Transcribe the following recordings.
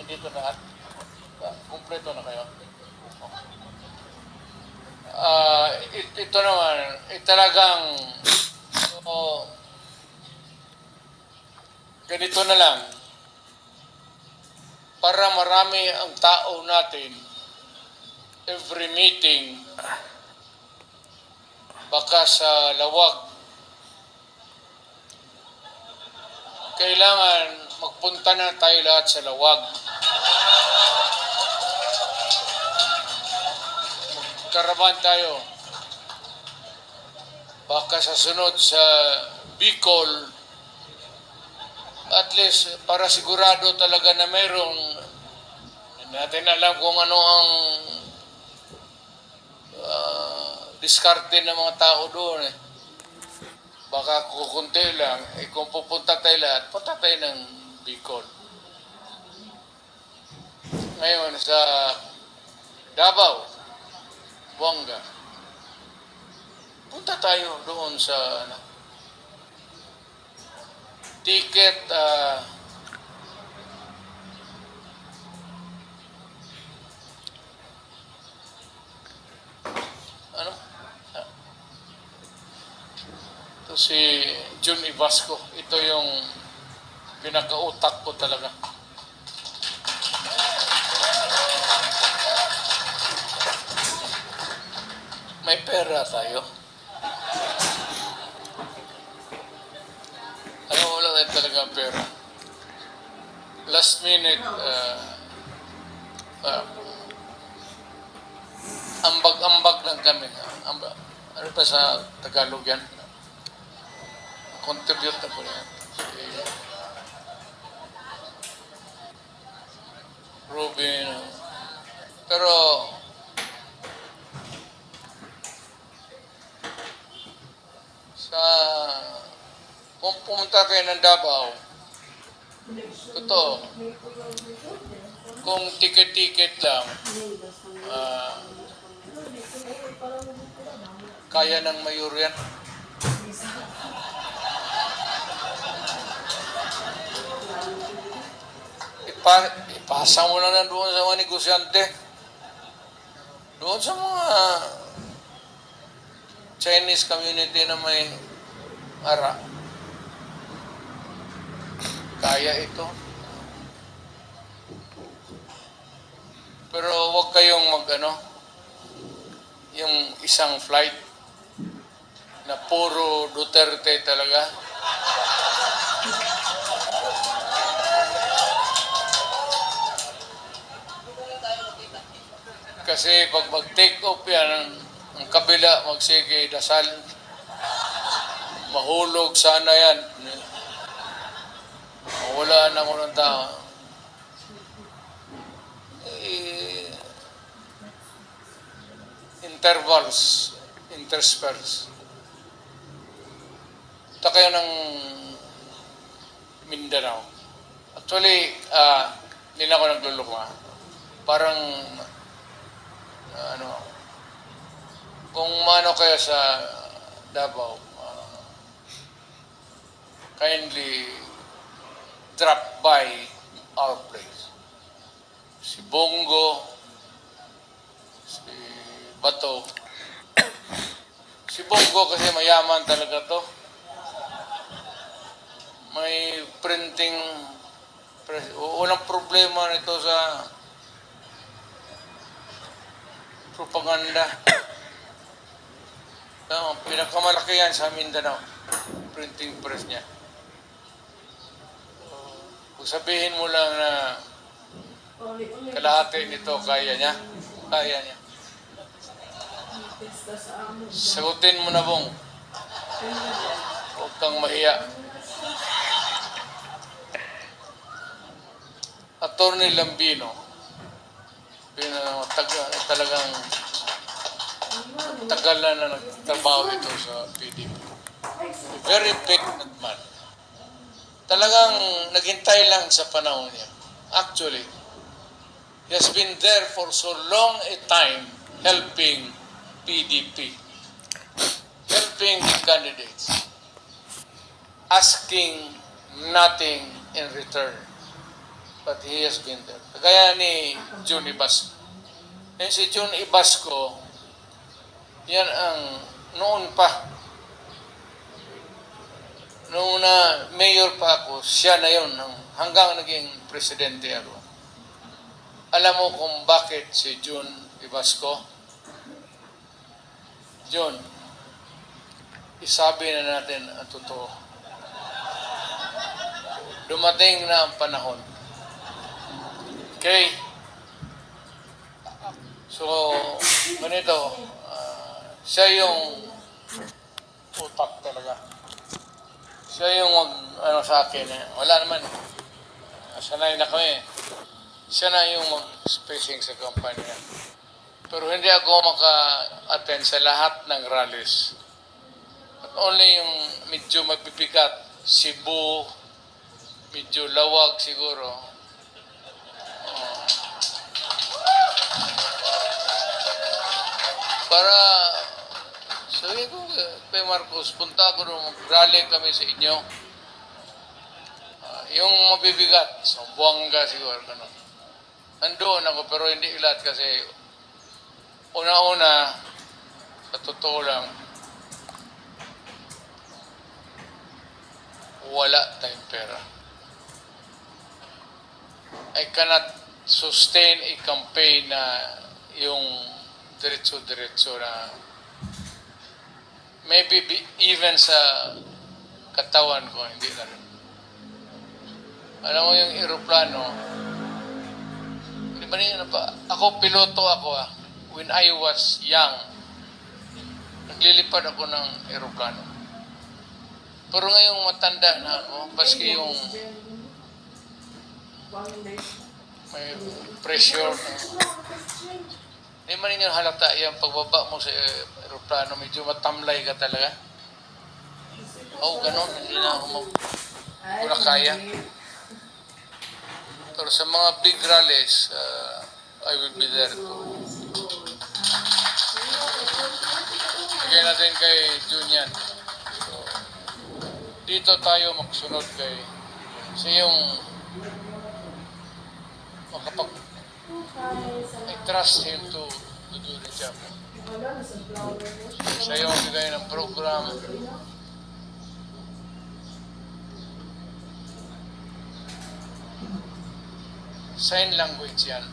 Dito lahat. Kumpleto na kayo. Ito naman, talagang ganito na lang. Para marami ang tao natin, every meeting, baka sa lawag, kailangan magpunta na tayo lahat sa lawag. Magkaraban tayo. Baka sa sunod sa Bicol, at least para sigurado talaga na mayroong, natin alam kung ano ang diskarte ng mga tao doon eh. Baka kukunti lang, kung pupunta tayo lahat, punta tayo ng Bicol. Ngayon sa Davao, Buanga, punta tayo doon sa ticket, ito si Jun Ibasco. Ito yung pinakautak ko talaga. May pera tayo. Wala tayo talaga pera. Last minute, ambag-ambag lang kami. Ano pa sa Tagalog yan? Contribute na po yan. Robin. Pero, kung pumunta kayo ng Davao, totoo, kung ticket-ticket lang, kaya ng mayor yan. Ipasa mo na doon sa mga negosyante. Doon sa mga Chinese community na may ara. Kaya ito. Pero huwag kayong yung isang flight na puro Duterte talaga. Kasi pag mag-take off yan, ang kabila, magsige, dasal, mahulog sana yan. Wala na ko ng tao. Intervals, intersperse. Ito kayo ng Mindanao. Actually, hindi na ako naglulukma. Parang, kung mano kayo sa Davao, kindly drop by our place. Si Bongo, si Bato. Si Bongo kasi mayaman talaga to. May printing press. Walang problema nito sa propaganda. Pinakamalaki yan sa Mindanao. Printing press niya. Kung sabihin mo lang na kalahati nito, kaya niya. Kaya niya. Sagutin mo na, Bong. Huwag kang mahiya. Attorney Lambino, talagang tagal na nagtrabaho ito sa PDP. Very patient man. Talagang naghintay lang sa panahon niya. Actually, he has been there for so long a time helping PDP, helping the candidates, asking nothing in return. But he has been there. Kagaya ni Jun Ibasco. Eh, si Jun Ibasco, yan ang noon pa, noong na mayor pa ako, siya na yun hanggang naging presidente ako. Alam mo kung bakit si Jun Ibasco? Jun, isabi na natin ang totoo. Dumating na ang panahon. Okay? So, ganito, siya yung utak talaga. Siya yung sa akin. Wala naman. Sanay na kami. Siya na yung mag-spacing sa kampanya. Pero hindi ako maka-attend sa lahat ng rallies. But only yung medyo magbibigat, Cebu, medyo lawag siguro. Para sabihin ko kay Marcos, punta ko nung rally kami sa inyo. Yung mabibigat, sa Buanga siguro. Ganun. Nandoon ako pero hindi lahat kasi una-una, sa totoo lang, wala tayong pera. I cannot sustain a campaign na yung diretso-diretso na maybe even sa katawan ko, hindi na rin. Alam mo yung aeroplano, hindi ba niya pa? Ako, piloto ako when I was young, naglilipad ako ng aeroplano. Pero ngayong matanda na ako, baski yung may pressure. Hindi man ninyo halata yung pagbaba mo sa aeroplano, medyo matamlay ka talaga. Ganon, hindi na ako kaya. Pero sa mga big rallies, I will be there too. Bigay natin kay Junian. So, dito tayo magsunod kay yung I trust him to do the job. Siya yung bigay ng program. Sign language yan.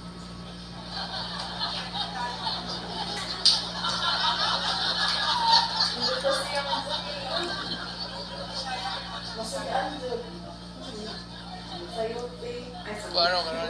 Paano ka na?